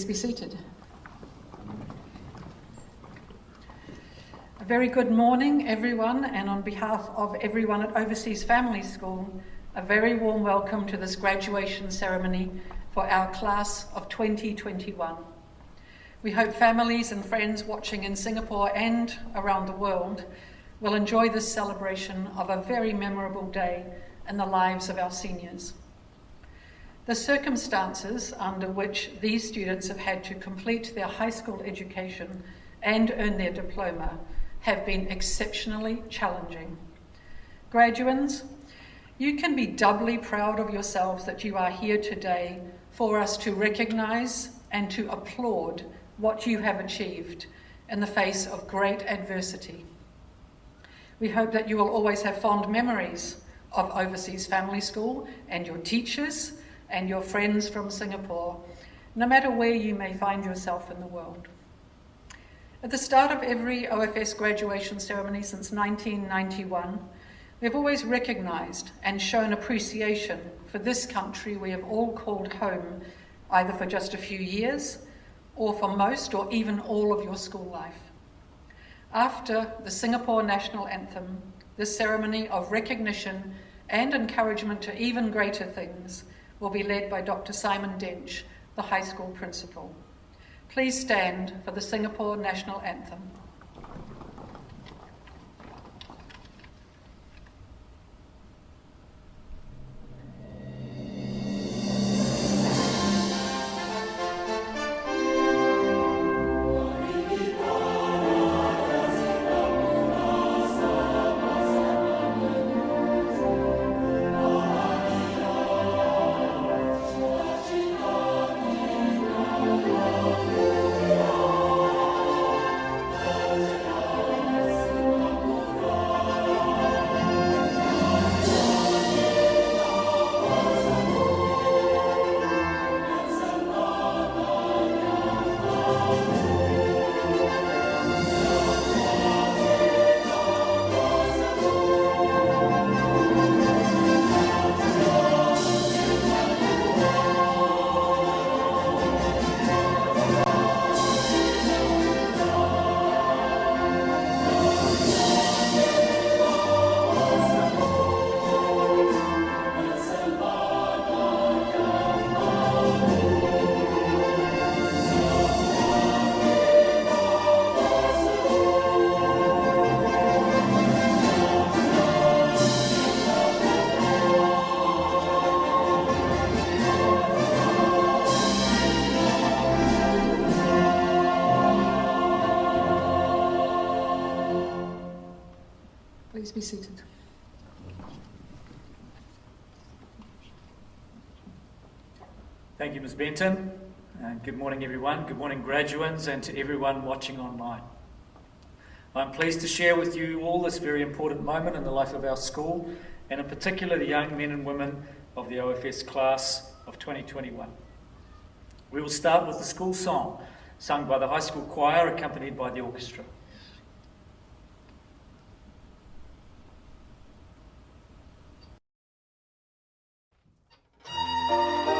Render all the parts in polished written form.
be seated. A very good morning, everyone, and on behalf of everyone at Overseas Family School, a very warm welcome to this graduation ceremony for our class of 2021. We hope families and friends watching in Singapore and around the world will enjoy this celebration of a very memorable day in the lives of our seniors. The circumstances under which these students have had to complete their high school education and earn their diploma have been exceptionally challenging. Graduands, you can be doubly proud of yourselves that you are here today for us to recognise and to applaud what you have achieved in the face of great adversity. We hope that you will always have fond memories of Overseas Family School and your teachers and your friends from Singapore, no matter where you may find yourself in the world. At the start of every OFS graduation ceremony since 1991, we've always recognised and shown appreciation for this country we have all called home, either for just a few years or for most or even all of your school life. After the Singapore National Anthem, this ceremony of recognition and encouragement to even greater things will be led by Dr. Simon Dench, the high school principal. Please stand for the Singapore National Anthem. Please be seated. Thank you, Ms. Benton. Good morning, everyone. Good morning, graduates, and to everyone watching online. I'm pleased to share with you all this very important moment in the life of our school, and in particular the young men and women of the OFS class of 2021. We will start with the school song, sung by the high school choir, accompanied by the orchestra. Together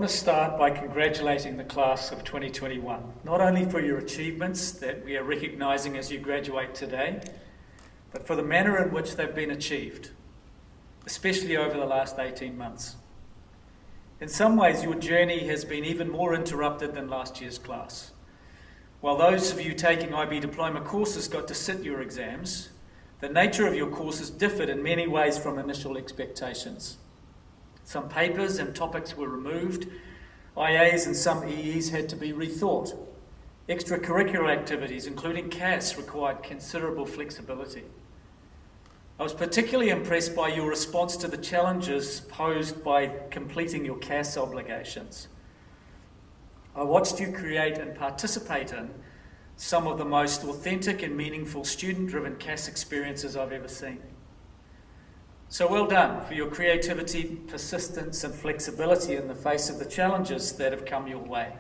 to start by congratulating the class of 2021, not only for your achievements that we are recognising as you graduate today, but for the manner in which they've been achieved, especially over the last 18 months. In some ways, your journey has been even more interrupted than last year's class. While those of you taking IB diploma courses got to sit your exams, the nature of your courses differed in many ways from initial expectations. Some papers and topics were removed, IAs and some EEs had to be rethought. Extracurricular activities, including CAS, required considerable flexibility. I was particularly impressed by your response to the challenges posed by completing your CAS obligations. I watched you create and participate in some of the most authentic and meaningful student-driven CAS experiences I've ever seen. So well done for your creativity, persistence and flexibility in the face of the challenges that have come your way.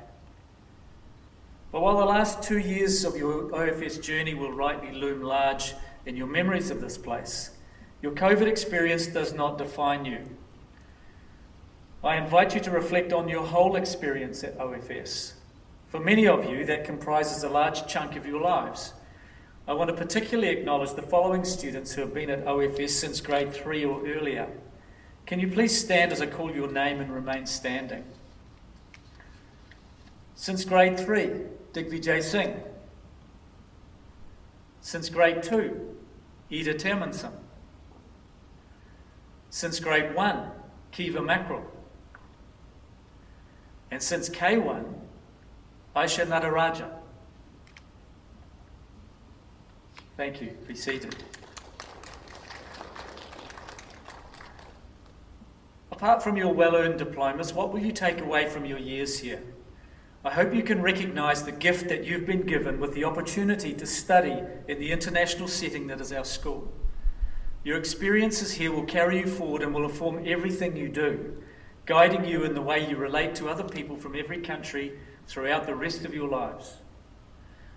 But while the last 2 years of your OFS journey will rightly loom large in your memories of this place, your COVID experience does not define you. I invite you to reflect on your whole experience at OFS. For many of you, that comprises a large chunk of your lives. I want to particularly acknowledge the following students who have been at OFS since grade 3 or earlier. Can you please stand as I call your name and remain standing? Since grade 3, Digvijay Singh. Since grade 2, Ida Termanson. Since grade 1, Kiva Mackerel. And since K1, Aisha Nataraja. Thank you. Be seated. Apart from your well-earned diplomas, what will you take away from your years here? I hope you can recognise the gift that you've been given with the opportunity to study in the international setting that is our school. Your experiences here will carry you forward and will inform everything you do, guiding you in the way you relate to other people from every country throughout the rest of your lives.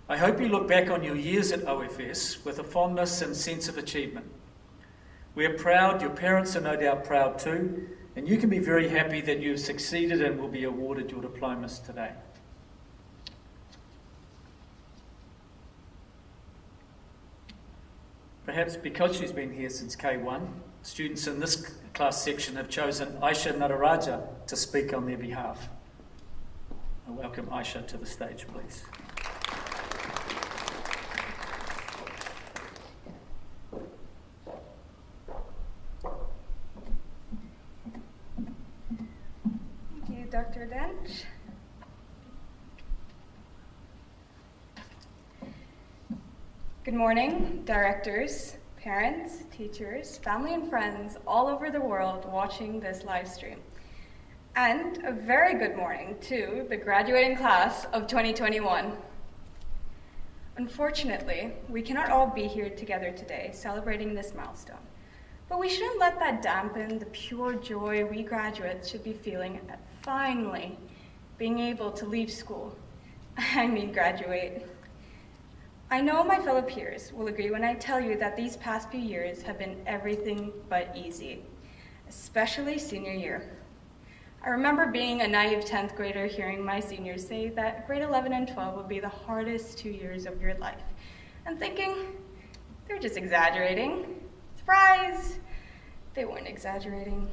I hope you look back on your years at OFS with a fondness and sense of achievement. We are proud, your parents are no doubt proud too, and you can be very happy that you have succeeded and will be awarded your diplomas today. Perhaps because she's been here since K1, students in this class section have chosen Aisha Nataraja to speak on their behalf. I welcome Aisha to the stage, please. Thank you, Dr. Dench. Good morning, directors, parents, teachers, family and friends all over the world watching this live stream. And a very good morning to the graduating class of 2021. Unfortunately, we cannot all be here together today celebrating this milestone, but we shouldn't let that dampen the pure joy we graduates should be feeling at finally being able to leave school. Graduate. I know my fellow peers will agree when I tell you that these past few years have been everything but easy, especially senior year. I remember being a naive 10th grader hearing my seniors say that grade 11 and 12 would be the hardest 2 years of your life, and thinking, they're just exaggerating. Surprise! They weren't exaggerating.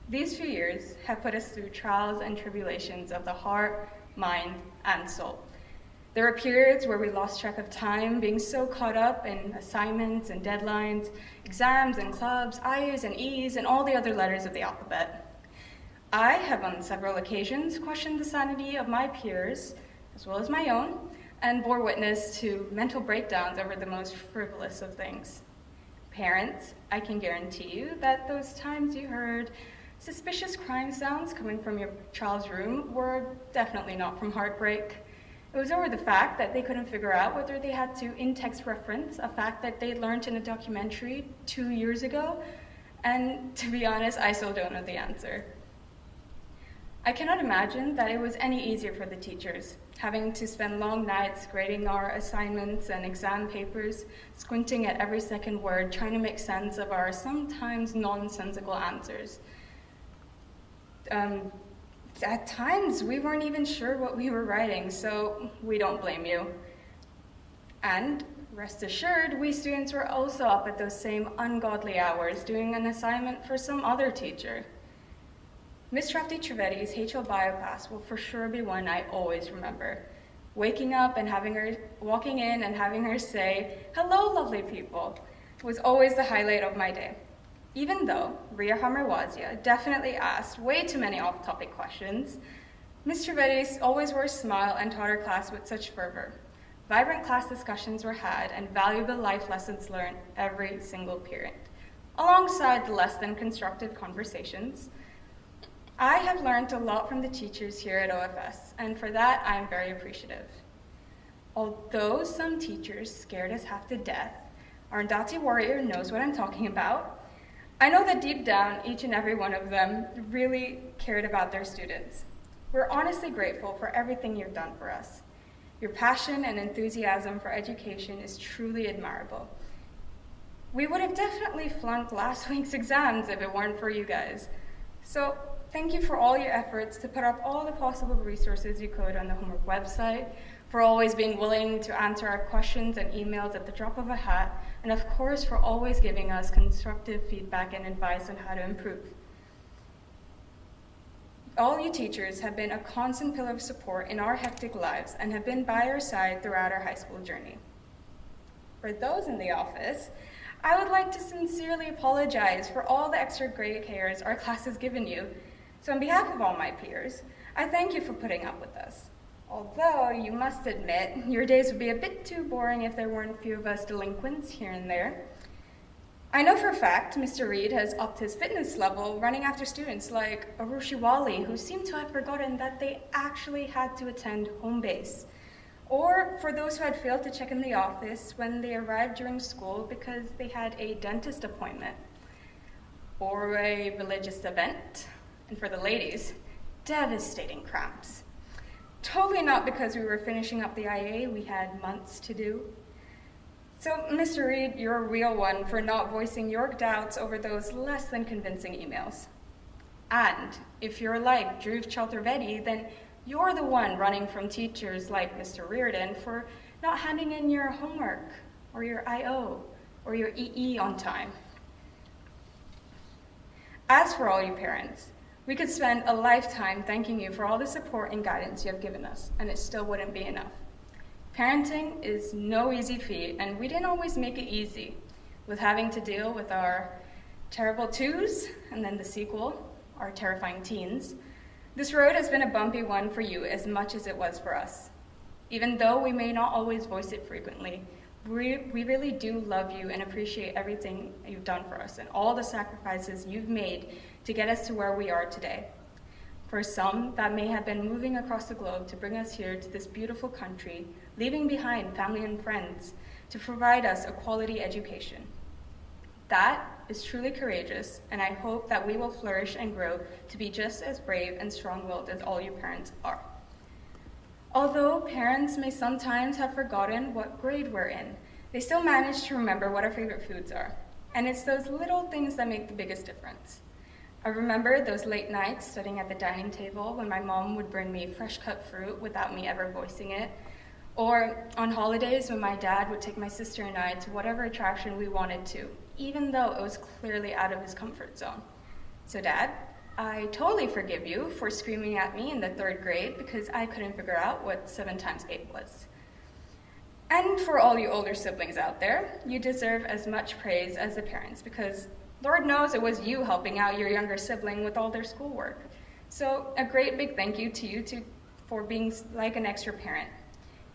These few years have put us through trials and tribulations of the heart, mind, and soul. There were periods where we lost track of time, being so caught up in assignments and deadlines, exams and clubs, I's and E's, and all the other letters of the alphabet. I have on several occasions questioned the sanity of my peers, as well as my own, and bore witness to mental breakdowns over the most frivolous of things. Parents, I can guarantee you that those times you heard suspicious crying sounds coming from your child's room were definitely not from heartbreak. It was over the fact that they couldn't figure out whether they had to in-text reference a fact that they learned in a documentary 2 years ago, and to be honest, I still don't know the answer. I cannot imagine that it was any easier for the teachers, having to spend long nights grading our assignments and exam papers, squinting at every second word, trying to make sense of our sometimes nonsensical answers. At times, we weren't even sure what we were writing, so we don't blame you. And rest assured, we students were also up at those same ungodly hours doing an assignment for some other teacher. Miss Shafti Trivedi's HL Bio class will for sure be one I always remember. Waking up and walking in and having her say, "Hello, lovely people," was always the highlight of my day. Even though Ria Hamarwazia definitely asked way too many off-topic questions, Miss Trivedi always wore a smile and taught her class with such fervor. Vibrant class discussions were had and valuable life lessons learned every single period. Alongside the less than constructive conversations, I have learned a lot from the teachers here at OFS, and for that I am very appreciative. Although some teachers scared us half to death, our Ndati warrior knows what I'm talking about. I know that deep down, each and every one of them really cared about their students. We're honestly grateful for everything you've done for us. Your passion and enthusiasm for education is truly admirable. We would have definitely flunked last week's exams if it weren't for you guys. So thank you for all your efforts to put up all the possible resources you could on the homework website, for always being willing to answer our questions and emails at the drop of a hat, and of course for always giving us constructive feedback and advice on how to improve. All you teachers have been a constant pillar of support in our hectic lives and have been by our side throughout our high school journey. For those in the office, I would like to sincerely apologize for all the extra gray hairs our class has given you. So on behalf of all my peers, I thank you for putting up with us. Although you must admit, your days would be a bit too boring if there weren't a few of us delinquents here and there. I know for a fact Mr. Reed has upped his fitness level running after students like Arushi Wali, who seem to have forgotten that they actually had to attend home base. Or for those who had failed to check in the office when they arrived during school because they had a dentist appointment or a religious event. And for the ladies, devastating cramps. Totally not because we were finishing up the IA, we had months to do. So, Mr. Reed, you're a real one for not voicing your doubts over those less than convincing emails. And if you're like Dhruv Chaturvedi, then you're the one running from teachers like Mr. Reardon for not handing in your homework or your IO or your EE on time. As for all you parents, we could spend a lifetime thanking you for all the support and guidance you have given us, and it still wouldn't be enough. Parenting is no easy feat, and we didn't always make it easy with having to deal with our terrible twos and then the sequel, our terrifying teens. This road has been a bumpy one for you as much as it was for us. Even though we may not always voice it frequently, we really do love you and appreciate everything you've done for us and all the sacrifices you've made to get us to where we are today. For some, that may have been moving across the globe to bring us here to this beautiful country, leaving behind family and friends to provide us a quality education. That is truly courageous, and I hope that we will flourish and grow to be just as brave and strong-willed as all you parents are. Although parents may sometimes have forgotten what grade we're in, they still manage to remember what our favorite foods are. And it's those little things that make the biggest difference. I remember those late nights sitting at the dining table when my mom would bring me fresh cut fruit without me ever voicing it, or on holidays when my dad would take my sister and I to whatever attraction we wanted to, even though it was clearly out of his comfort zone. So Dad, I totally forgive you for screaming at me in the 3rd grade because I couldn't figure out what 7 times 8 was. And for all you older siblings out there, you deserve as much praise as the parents because Lord knows it was you helping out your younger sibling with all their schoolwork. So a great big thank you to you for being like an extra parent.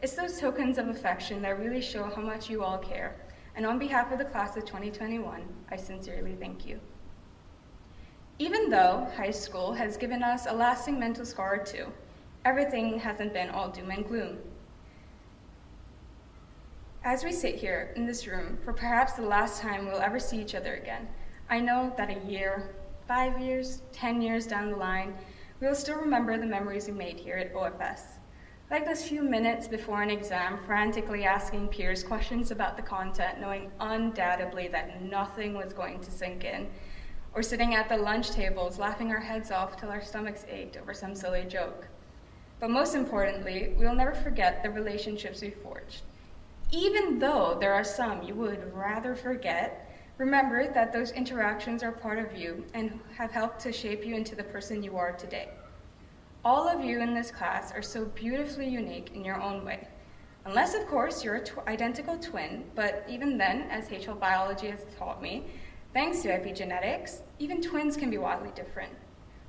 It's those tokens of affection that really show how much you all care. And on behalf of the class of 2021, I sincerely thank you. Even though high school has given us a lasting mental scar or two, everything hasn't been all doom and gloom. As we sit here in this room for perhaps the last time we'll ever see each other again, I know that a year, 5 years, 10 years down the line, we'll still remember the memories we made here at OFS. Like those few minutes before an exam, frantically asking peers questions about the content, knowing undoubtedly that nothing was going to sink in. or sitting at the lunch tables laughing our heads off till our stomachs ached over some silly joke. But most importantly, we will never forget the relationships we forged. Even though there are some you would rather forget, remember that those interactions are part of you and have helped to shape you into the person you are today. All of you in this class are so beautifully unique in your own way. Unless, of course, you're an identical twin, but even then, as HL biology has taught me, thanks to epigenetics, even twins can be wildly different,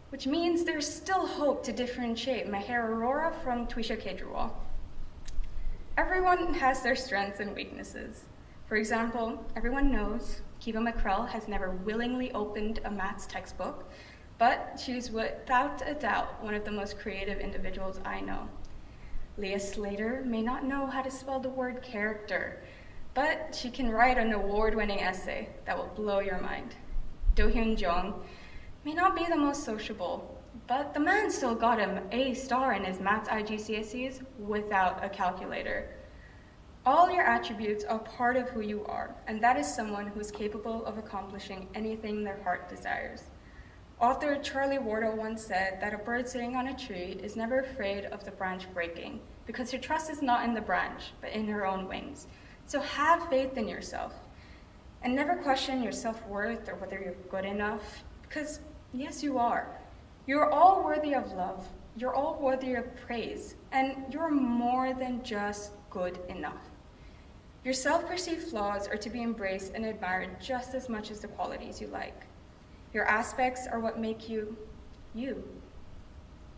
which means there's still hope to differentiate my hair Aurora from Twisha Kedrawal. Everyone has their strengths and weaknesses. For example, everyone knows Kiva McCrell has never willingly opened a maths textbook, but she's without a doubt one of the most creative individuals I know. Leah Slater may not know how to spell the word character, but she can write an award-winning essay that will blow your mind. Do-Hyun Jung may not be the most sociable, but the man still got an A star in his maths IGCSEs without a calculator. All your attributes are part of who you are, and that is someone who is capable of accomplishing anything their heart desires. Author Charlie Wardle once said that a bird sitting on a tree is never afraid of the branch breaking because her trust is not in the branch, but in her own wings. So have faith in yourself and never question your self-worth or whether you're good enough, because yes, you are. You're all worthy of love. You're all worthy of praise, and you're more than just good enough. Your self-perceived flaws are to be embraced and admired just as much as the qualities you like. Your aspects are what make you, you.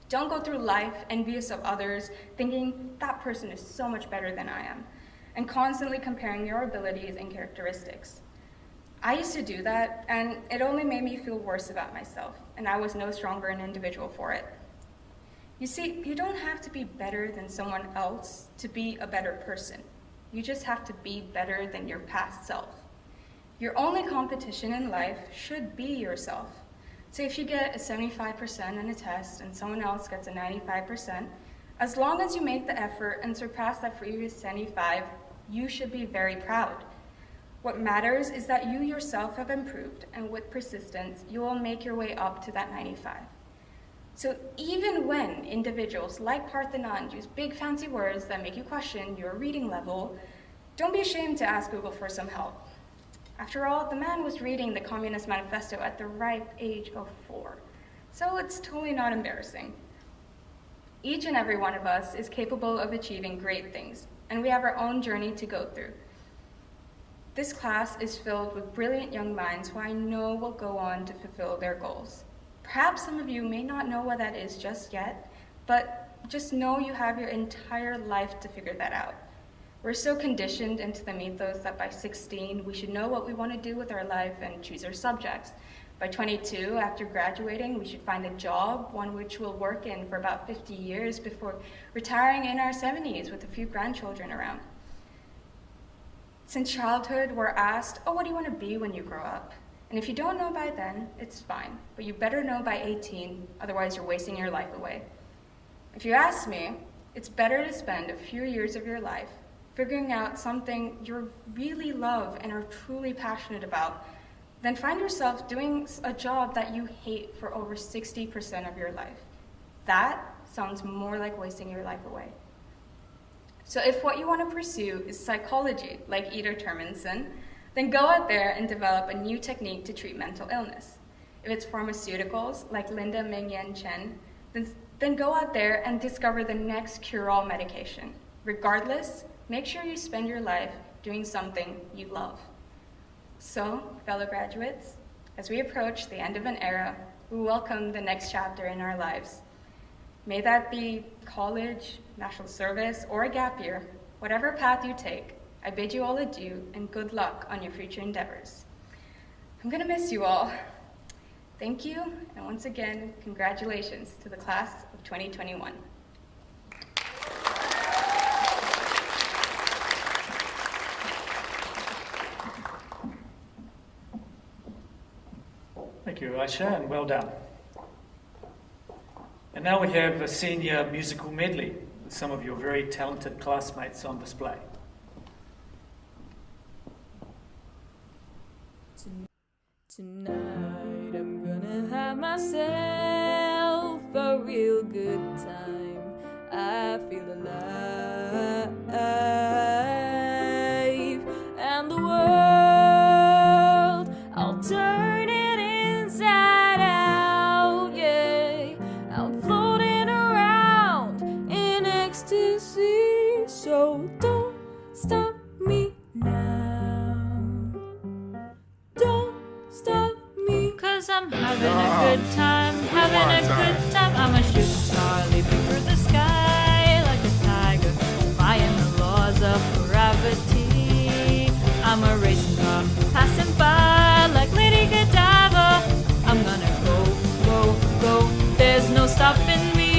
Don't go through life envious of others, thinking that person is so much better than I am, and constantly comparing your abilities and characteristics. I used to do that, and it only made me feel worse about myself, and I was no stronger an individual for it. You see, you don't have to be better than someone else to be a better person. You just have to be better than your past self. Your only competition in life should be yourself. So if you get a 75% in a test and someone else gets a 95%, as long as you make the effort and surpass that previous 75, you should be very proud. What matters is that you yourself have improved, and with persistence, you will make your way up to that 95. So even when individuals like Parthenon use big fancy words that make you question your reading level, don't be ashamed to ask Google for some help. After all, the man was reading the Communist Manifesto at the ripe age of 4, so it's totally not embarrassing. Each and every one of us is capable of achieving great things, and we have our own journey to go through. This class is filled with brilliant young minds who I know will go on to fulfill their goals. Perhaps some of you may not know what that is just yet, but just know you have your entire life to figure that out. We're so conditioned into the mythos that by 16, we should know what we want to do with our life and choose our subjects. By 22, after graduating, we should find a job, one which we'll work in for about 50 years before retiring in our 70s with a few grandchildren around. Since childhood, we're asked, oh, what do you want to be when you grow up? And if you don't know by then, it's fine, but you better know by 18, otherwise you're wasting your life away. If you ask me, it's better to spend a few years of your life figuring out something you really love and are truly passionate about, then find yourself doing a job that you hate for over 60% of your life. That sounds more like wasting your life away. So if what you want to pursue is psychology, like Ida Termanson, then go out there and develop a new technique to treat mental illness. If it's pharmaceuticals, like Linda Ming-Yen Chen, then go out there and discover the next cure-all medication. Regardless, make sure you spend your life doing something you love. So, fellow graduates, as we approach the end of an era, we welcome the next chapter in our lives. May that be college, national service, or a gap year. Whatever path you take, I bid you all adieu and good luck on your future endeavors. I'm going to miss you all. Thank you, and once again, congratulations to the class of 2021. Thank you, Aisha, and well done. And now we have a senior musical medley with some of your very talented classmates on display. Tonight have myself a real good time. I feel alive, and the world, I'll turn it inside out, yeah. I'm floating around in ecstasy, so don't stop me now. Don't stop me, 'cause I'm having a good time, having a good time. I'm a shooting star leaping through the sky like a tiger, defying the laws of gravity. I'm a racing car passing by like Lady Godiva. I'm gonna go, go, go, there's no stopping me.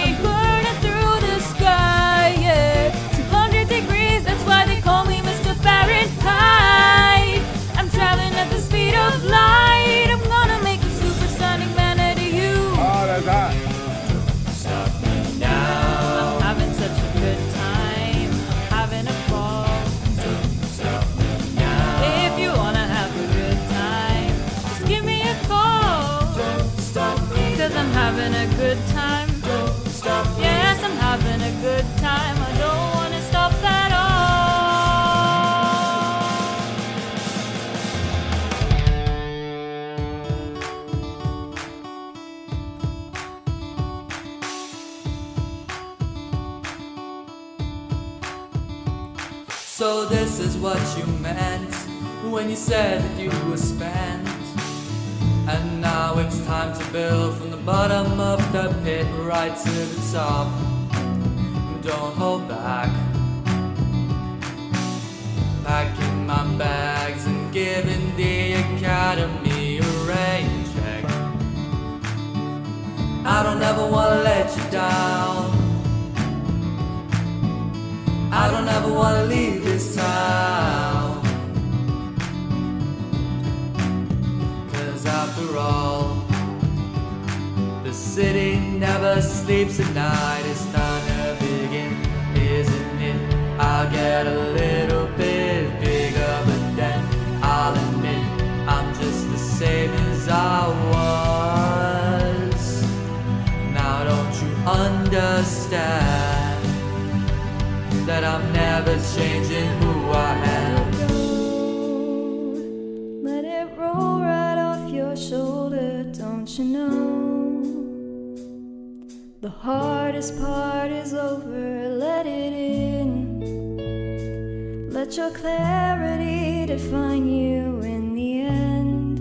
I'm burning through the sky, yeah, 200 degrees, that's why they call me Mr. Fahrenheit. I'm traveling at the speed of light. I'm gonna make a supersonic man out of you. Oh, that's hot. Stop me now. I'm having such a good time. I'm having a ball. Don't stop me now. If you wanna have a good time, just give me a call. Don't stop me. 'Cause I'm having a good time. Don't stop me. Yes, I'm having a good time. I don't wanna stop at all. So this is what you meant when you said that you were spent. And now it's time to build from the bottom of the pit right to the top. Don't hold back. Packing my bags and giving the academy a rain check. I don't ever wanna let you down. I don't ever wanna leave this town. 'Cause after all, the city never sleeps at night. It's time to begin, isn't it? I'll get a little bit bigger, but then I'll admit I'm just the same as I was. Now don't you understand that I'm never changing who I am? Let it roll right off your shoulder, don't you know? The hardest part is over, let it in. Let your clarity define you in the end.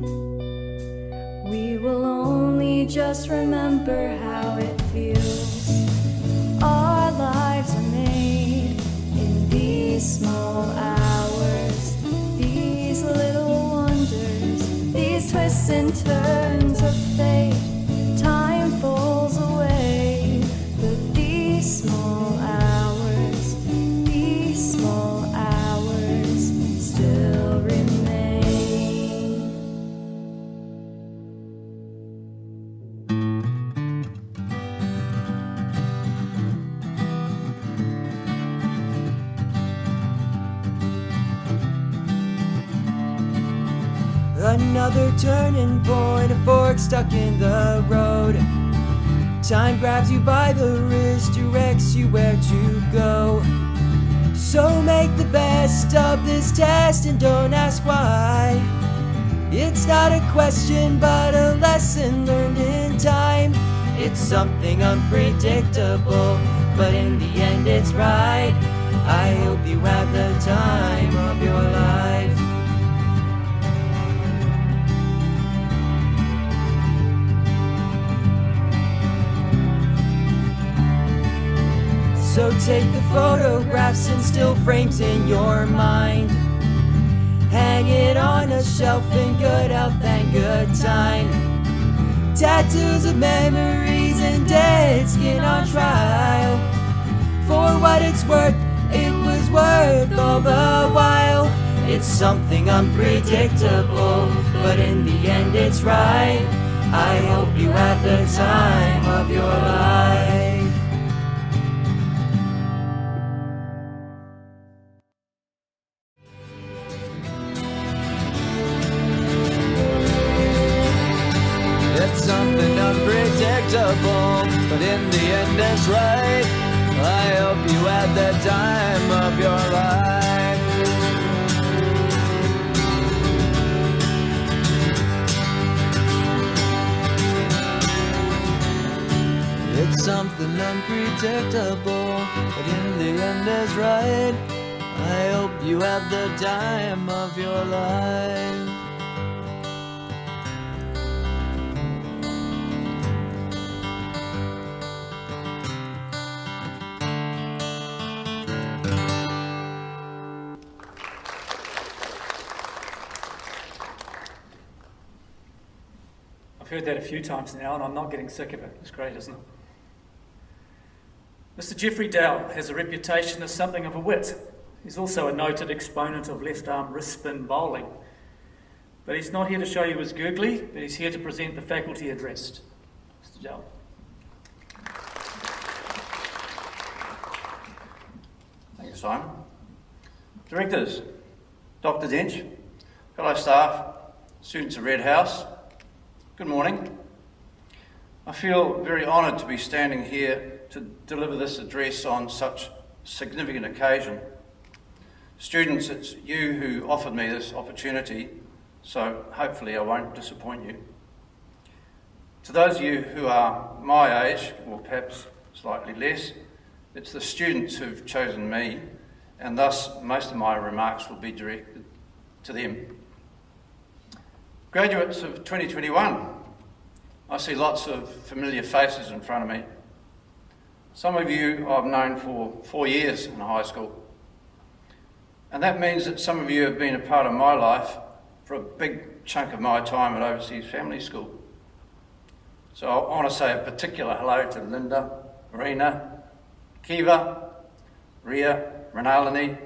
We will only just remember how it feels. Our lives are made in these small hours, these little wonders, these twists and turns of fate. Time falls away, but these small hours still remain. Another turning point, a fork stuck in the road. Time grabs you by the wrist, directs you where to go. So make the best of this test and don't ask why. It's not a question but a lesson learned in time. It's something unpredictable, but in the end it's right. I hope you had the time of your life. So take the photographs and still frames in your mind. Hang it on a shelf in good health and good time. Tattoos of memories and dead skin on trial. For what it's worth, it was worth all the while. It's something unpredictable, but in the end it's right. I hope you had the time of your life. time of your life. It's something unpredictable, but in the end is right. I hope you have the time of your life. I've heard that a few times now and I'm not getting sick of it. It's great, isn't it? Mr. Geoffrey Dowell has a reputation as something of a wit. He's also a noted exponent of left-arm wrist spin bowling. But he's not here to show you his googly, but he's here to present the faculty address. Mr. Dowell. Thank you, Simon. Directors, Dr. Dench, fellow staff, students of Red House, good morning. I feel very honoured to be standing here to deliver this address on such a significant occasion. Students, it's you who offered me this opportunity, so hopefully I won't disappoint you. To those of you who are my age, or perhaps slightly less, it's the students who've chosen me, and thus most of my remarks will be directed to them. Graduates of 2021, I see lots of familiar faces in front of me. Some of you I've known for 4 years in high school. And that means that some of you have been a part of my life for a big chunk of my time at Overseas Family School. So I want to say a particular hello to Linda, Marina, Kiva, Ria, Renalini,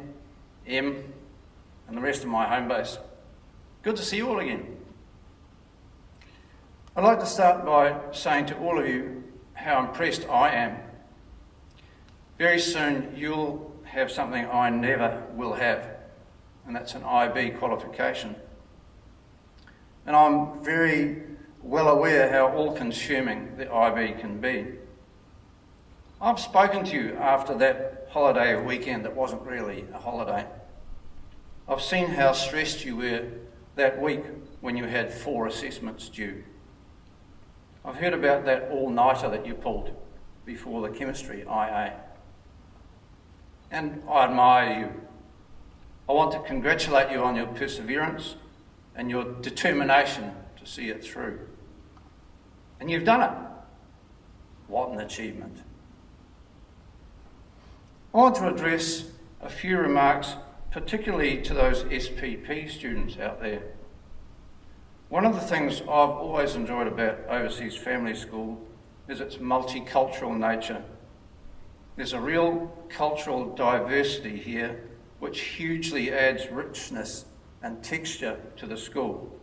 Em, and the rest of my home base. Good to see you all again. I'd like to start by saying to all of you how impressed I am. Very soon you'll have something I never will have, and that's an IB qualification. And I'm very well aware how all-consuming the IB can be. I've spoken to you after that holiday weekend that wasn't really a holiday. I've seen how stressed you were that week when you had 4 assessments due. I've heard about that all-nighter that you pulled before the chemistry IA. And I admire you. I want to congratulate you on your perseverance and your determination to see it through. And you've done it. What an achievement. I want to address a few remarks, particularly to those SPP students out there. One of the things I've always enjoyed about Overseas Family School is its multicultural nature. There's a real cultural diversity here which hugely adds richness and texture to the school.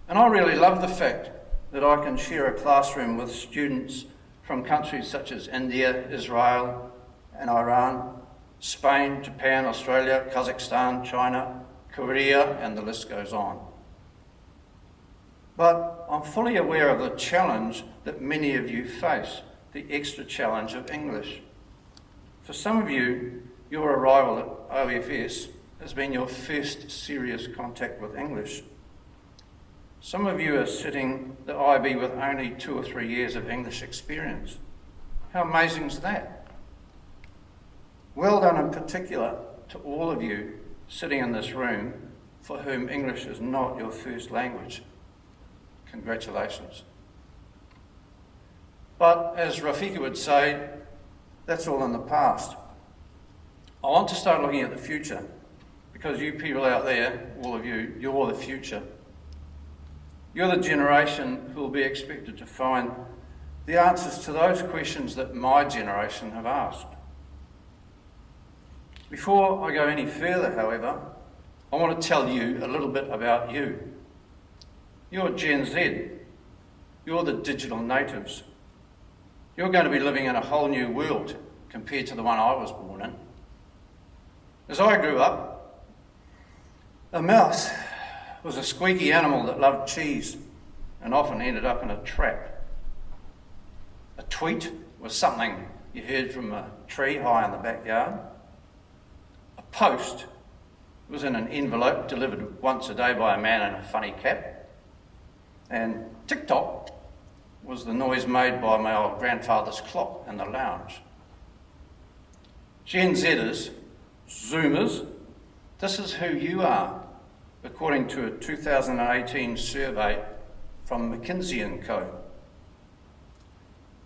And I really love the fact that I can share a classroom with students from countries such as India, Israel and Iran, Spain, Japan, Australia, Kazakhstan, China, Korea, and the list goes on. But I'm fully aware of the challenge that many of you face, the extra challenge of English. For some of you, your arrival at OFS has been your first serious contact with English. Some of you are sitting the IB with only 2 or 3 years of English experience. How amazing is that? Well done in particular to all of you sitting in this room for whom English is not your first language. Congratulations. But as Rafika would say, that's all in the past. I want to start looking at the future, because you people out there, all of you, you're the future. You're the generation who will be expected to find the answers to those questions that my generation have asked. Before I go any further, however, I want to tell you a little bit about you. You're Gen Z. You're the digital natives. You're going to be living in a whole new world compared to the one I was born in. As I grew up, a mouse was a squeaky animal that loved cheese and often ended up in a trap. A tweet was something you heard from a tree high in the backyard. A post was in an envelope delivered once a day by a man in a funny cap. And tick-tock was the noise made by my old grandfather's clock in the lounge. Gen Zers, Zoomers, this is who you are, according to a 2018 survey from McKinsey & Co.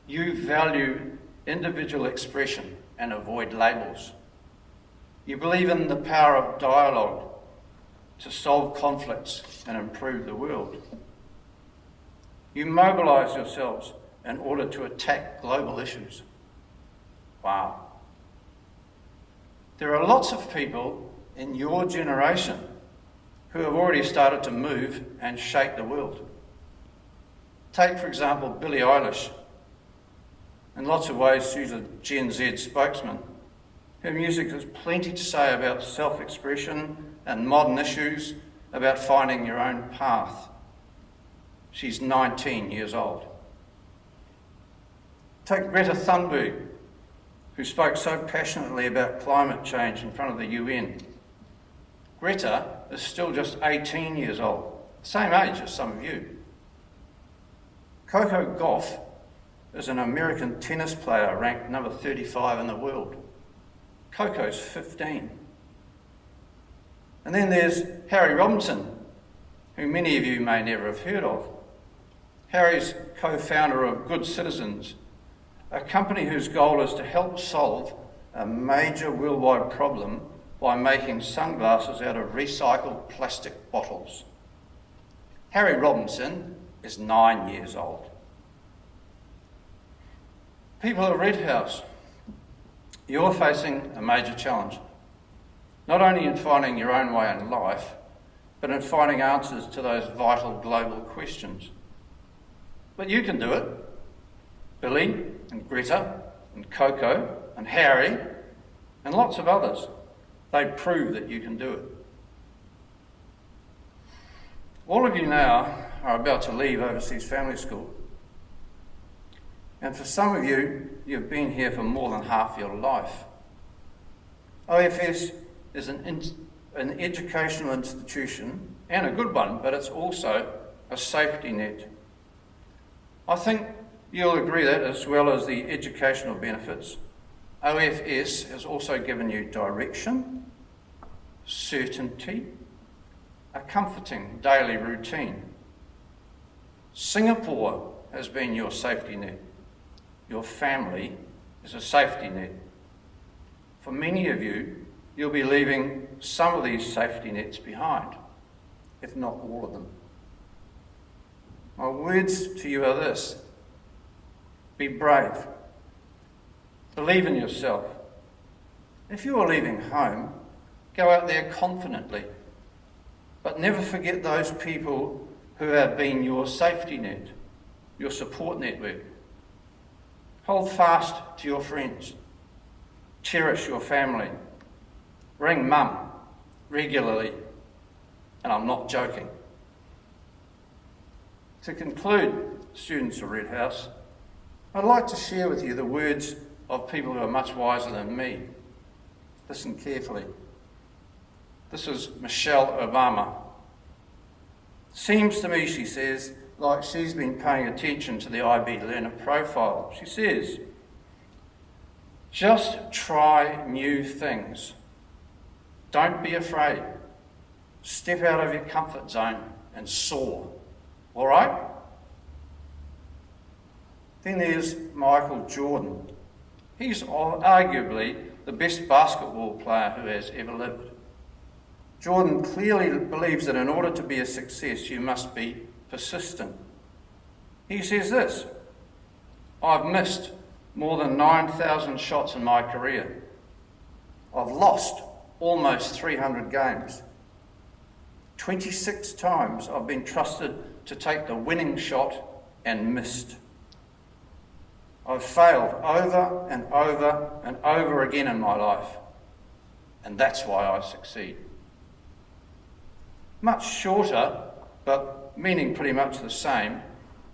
You value individual expression and avoid labels. You believe in the power of dialogue to solve conflicts and improve the world. You mobilise yourselves in order to attack global issues. Wow. There are lots of people in your generation who have already started to move and shake the world. Take, for example, Billie Eilish. In lots of ways, she's a Gen Z spokesman. Her music has plenty to say about self-expression and modern issues, about finding your own path. She's 19 years old. Take Greta Thunberg, who spoke so passionately about climate change in front of the UN. Greta is still just 18 years old, the same age as some of you. Coco Gauff is an American tennis player ranked number 35 in the world. Coco's 15. And then there's Harry Robinson, who many of you may never have heard of. Harry's co-founder of Good Citizens, a company whose goal is to help solve a major worldwide problem by making sunglasses out of recycled plastic bottles. Harry Robinson is 9 years old. People at Red House, you're facing a major challenge, not only in finding your own way in life, but in finding answers to those vital global questions. But you can do it. Billy and Greta and Coco and Harry and lots of others. They prove that you can do it. All of you now are about to leave Overseas Family School. And for some of you, you've been here for more than half your life. OFS is an educational institution, and a good one, but it's also a safety net. I think you'll agree that, as well as the educational benefits, OFS has also given you direction, certainty, a comforting daily routine. Singapore has been your safety net. Your family is a safety net. For many of you, you'll be leaving some of these safety nets behind, if not all of them. My words to you are this: be brave. Believe in yourself. If you are leaving home, go out there confidently, but never forget those people who have been your safety net, your support network. Hold fast to your friends. Cherish your family. Ring mum regularly. And I'm not joking. To conclude, students of Red House, I'd like to share with you the words of people who are much wiser than me. Listen carefully. This is Michelle Obama. Seems to me, she says, like she's been paying attention to the IB learner profile. She says, just try new things. Don't be afraid. Step out of your comfort zone and soar. All right? Then there's Michael Jordan. He's arguably the best basketball player who has ever lived. Jordan clearly believes that in order to be a success, you must be persistent. He says this: I've missed more than 9,000 shots in my career. I've lost almost 300 games. 26 times I've been trusted to take the winning shot and missed. I've failed over and over and over again in my life, and that's why I succeed. Much shorter, but meaning pretty much the same,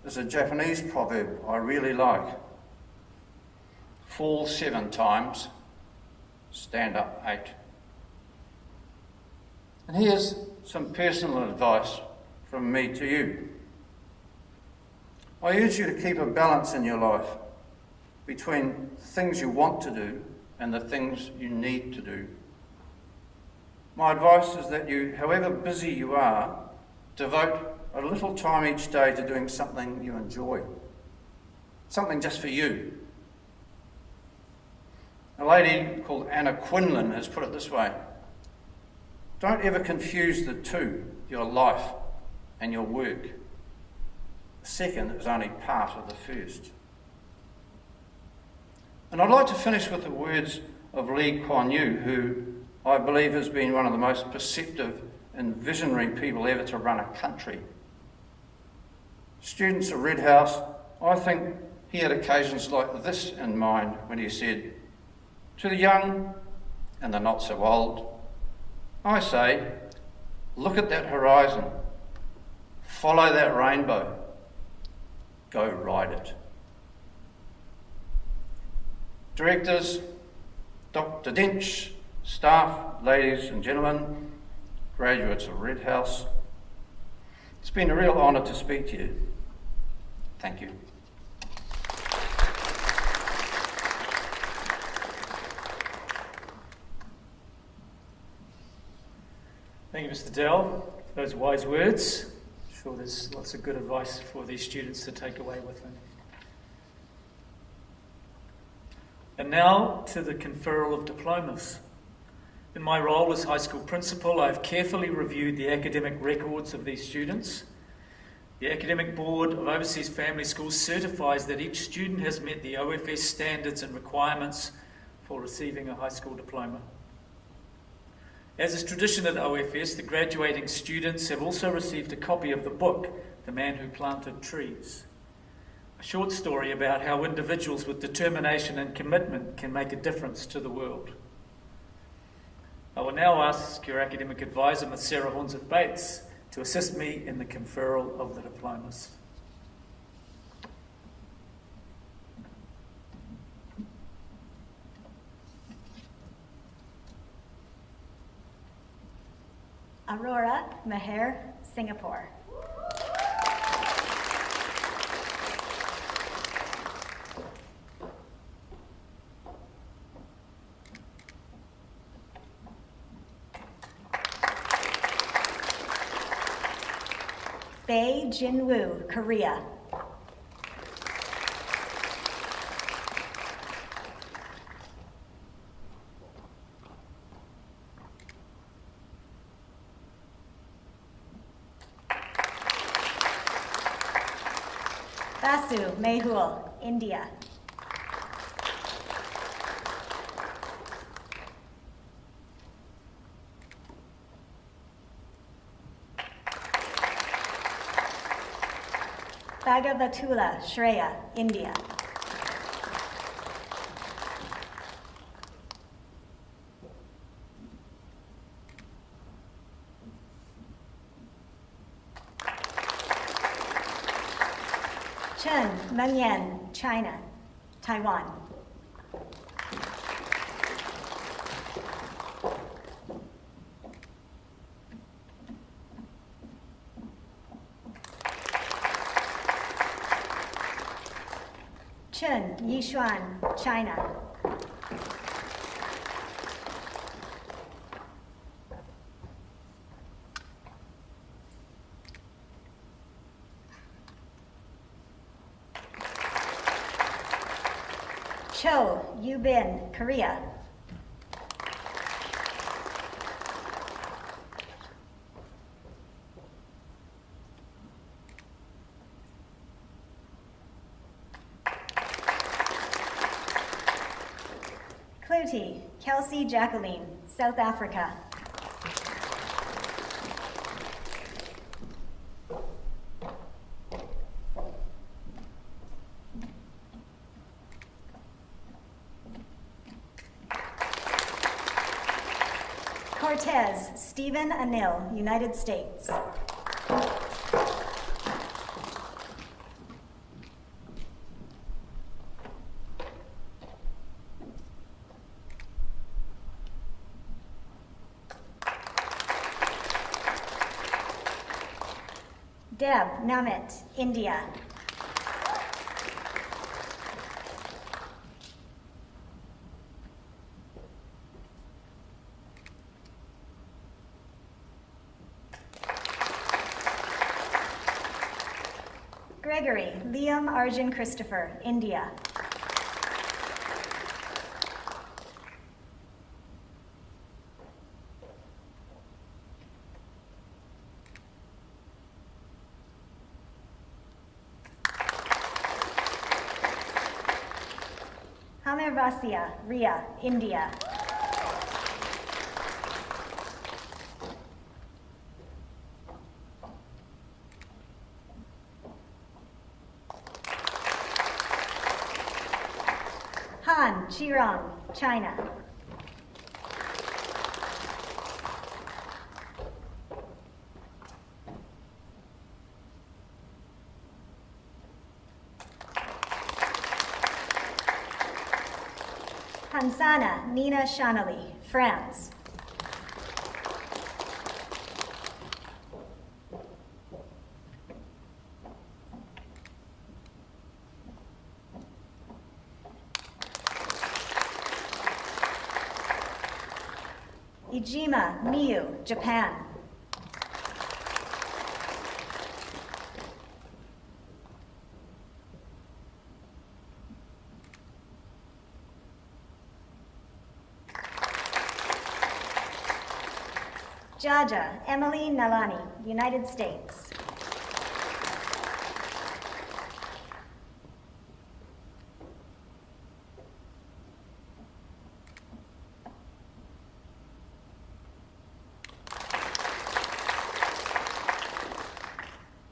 is a Japanese proverb I really like. fall 7 times, stand up 8. And here's some personal advice from me to you. I urge you to keep a balance in your life between the things you want to do and the things you need to do. My advice is that you, however busy you are, devote a little time each day to doing something you enjoy, something just for you. A lady called Anna Quinlan has put it this way: don't ever confuse the two, your life and your work. The second is only part of the first. And I'd like to finish with the words of Lee Kuan Yew, who I believe has been one of the most perceptive and visionary people ever to run a country. Students of Red House, I think he had occasions like this in mind when he said, "To the young and the not so old, I say, look at that horizon, follow that rainbow, go ride it." Directors, Dr. Dench, staff, ladies and gentlemen, graduates of Red House, it's been a real honour to speak to you. Thank you. Thank you, Mr. Dell, for those wise words. I'm sure there's lots of good advice for these students to take away with them. And now to the conferral of diplomas. In my role as high school principal, I've carefully reviewed the academic records of these students. The Academic Board of Overseas Family Schools certifies that each student has met the OFS standards and requirements for receiving a high school diploma. As is tradition at OFS, the graduating students have also received a copy of the book, The Man Who Planted Trees, a short story about how individuals with determination and commitment can make a difference to the world. I will now ask your academic advisor, Ms. Sarah Hornseth-Bates, to assist me in the conferral of the diplomas. Aurora Meher, Singapore. Bae Jinwoo, Korea. Basu Mehul, India. Bhagavatula Shreya, India. Chen Mengyan, China, Taiwan. Chen Yishuan, China. Cho Yubin, Korea. Cloty Kelsey Jacqueline, South Africa. Cortez Stephen Anil, United States. Deb Namit, India. Gregory Liam Arjun Christopher, India. Hamirvasia, Ria, India. Han Chirong, China. Hansana Nina Shanali, France. Ijima Miyu, Japan. Jaja Emily Nalani, United States.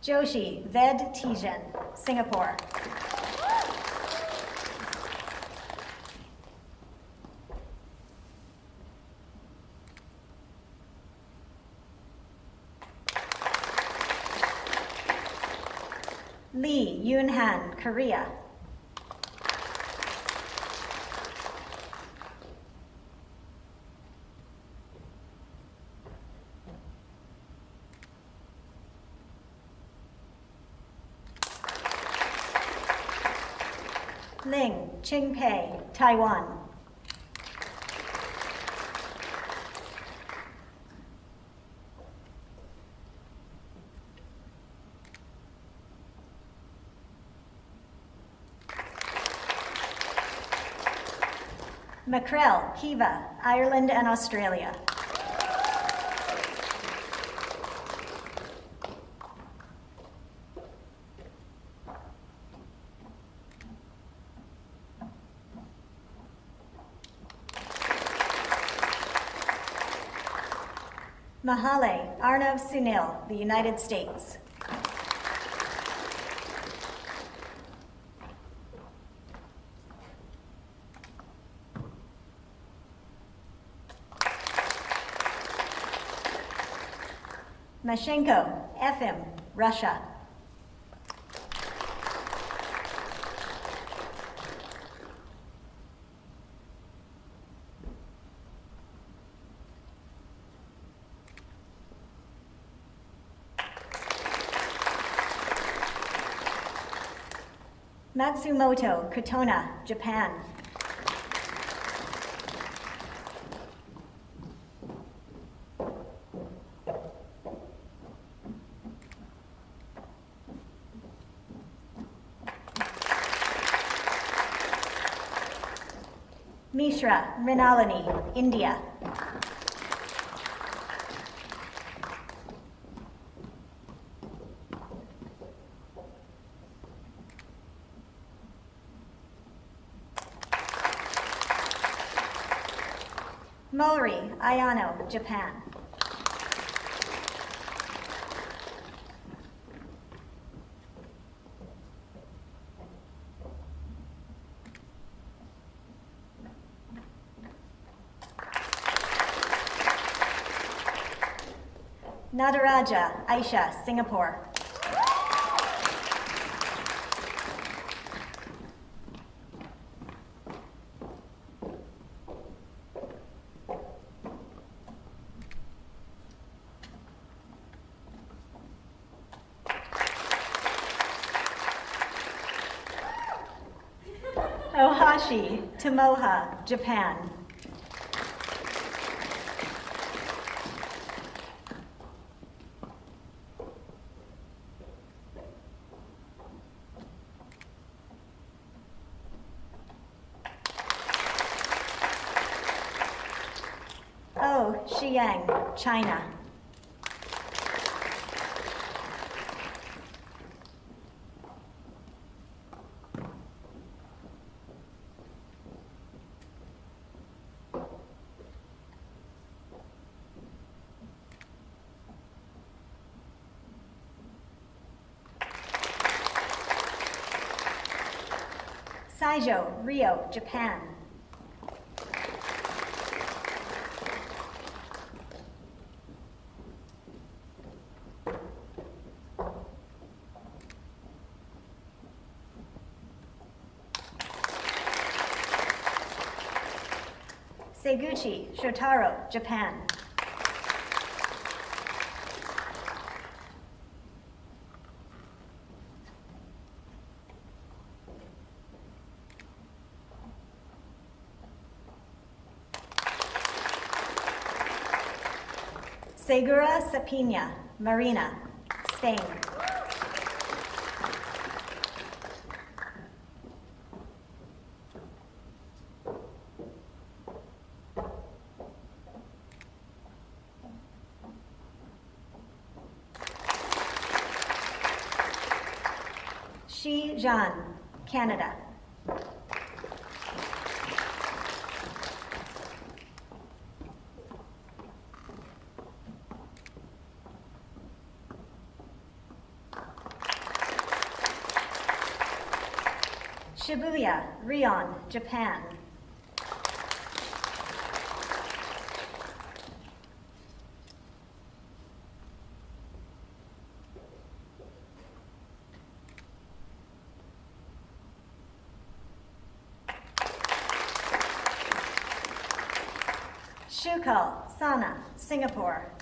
Joshi Ved Tijan, Singapore. Lee Yoon-han, Korea. Ling Qingpei, Taiwan. Mackrell, Kiva, Ireland and Australia. Mahale, Arnav Sunil, the United States. Mashenko, Efim, Russia. Matsumoto, Kotona, Japan. Mishra Mrinalini, India. Mori Ayano, Japan. Nadaraja Aisha, Singapore. Takashi Tomoha, Japan. Oh Xiang, China. Saijo, Rio, Japan. Seguchi, Shotaro, Japan. Segura Sapina, Marina, Spain. Shi Zhan, Canada. Shibuya, Rion, Japan. Shukal, Sana, Singapore.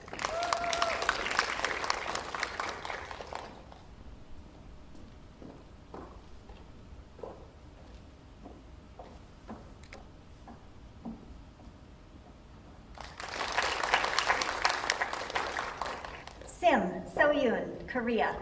Sim, Soyun, Korea.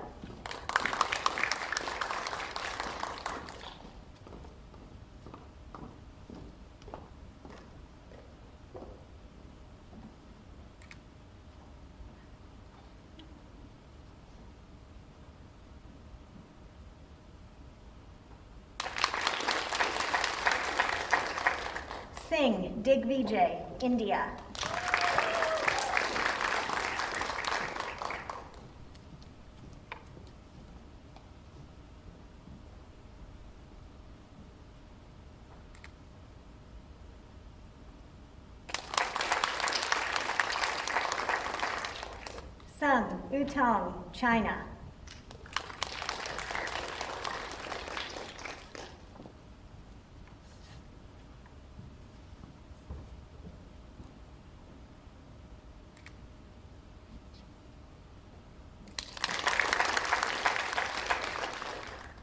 Singh, Digvijay, India. Sung, Utong, China.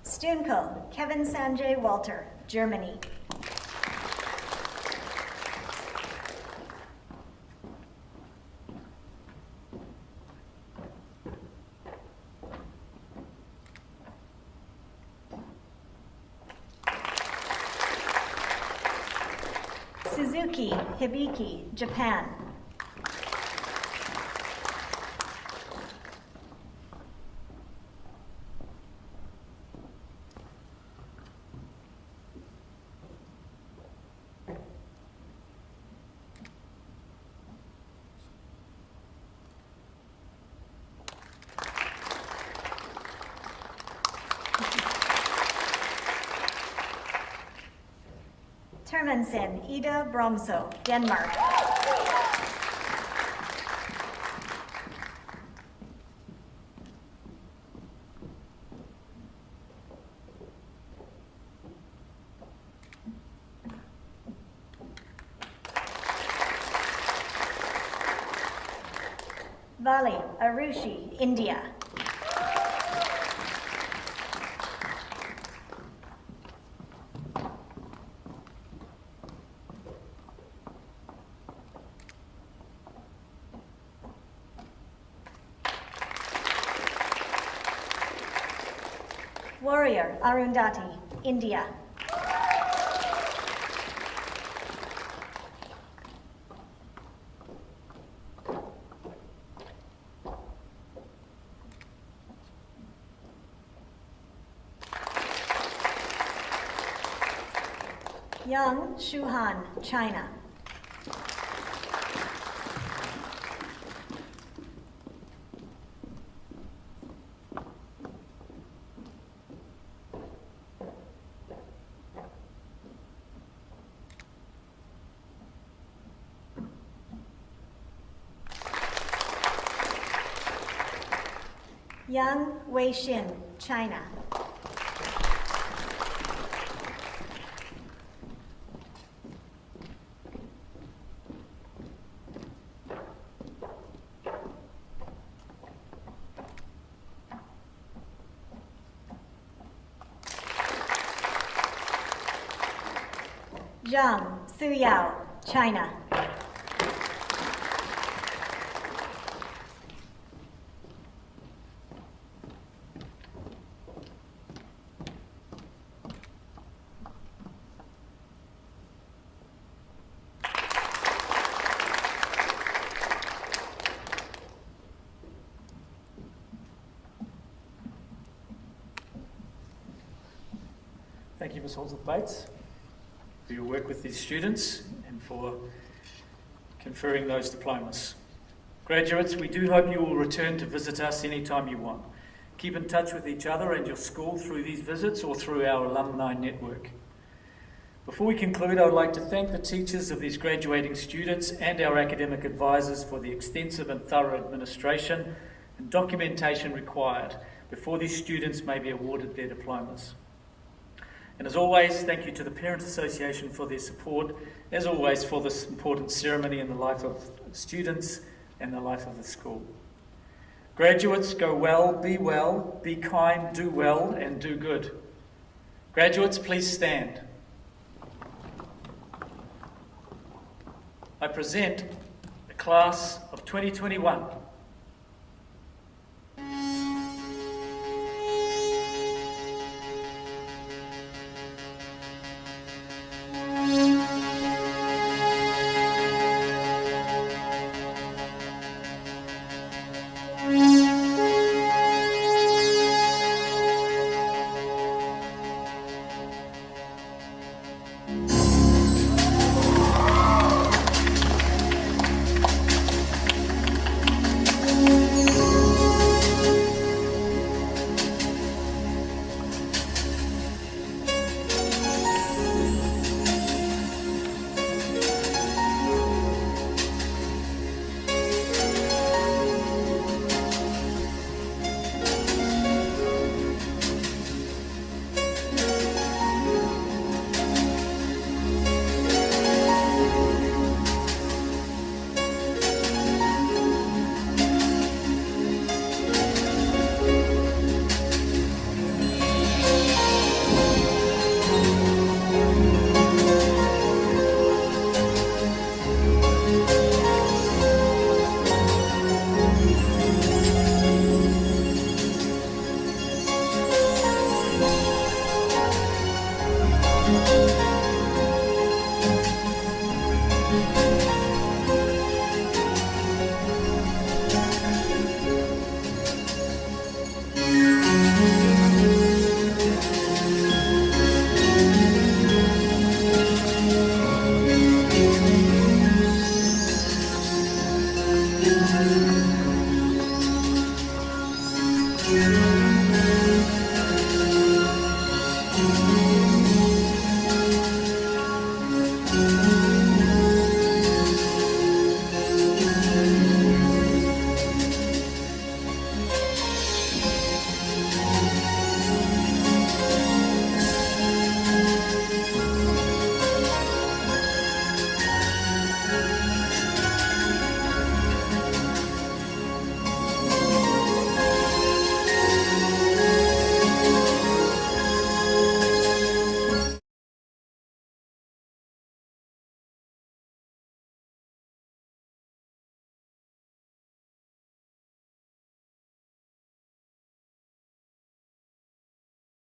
Stunkel, Kevin Sanjay Walter, Germany. Suzuki, Hibiki, Japan. Termansen, Ida Bromso, Denmark. Vali, Arushi, India. Warrior Arundhati, India. Yang Shuhan, China. Yang Weixin, China. Zhang Suyao, China. Thank you, Ms. Holdsworth-Bates, for your work with these students and for conferring those diplomas. Graduates, we do hope you will return to visit us anytime you want. Keep in touch with each other and your school through these visits or through our alumni network. Before we conclude, I would like to thank the teachers of these graduating students and our academic advisors for the extensive and thorough administration and documentation required before these students may be awarded their diplomas. And as always, thank you to the Parent Association for their support, as always, for this important ceremony in the life of students and the life of the school. Graduates, go well, be kind, do well, and do good. Graduates, please stand. I present the class of 2021.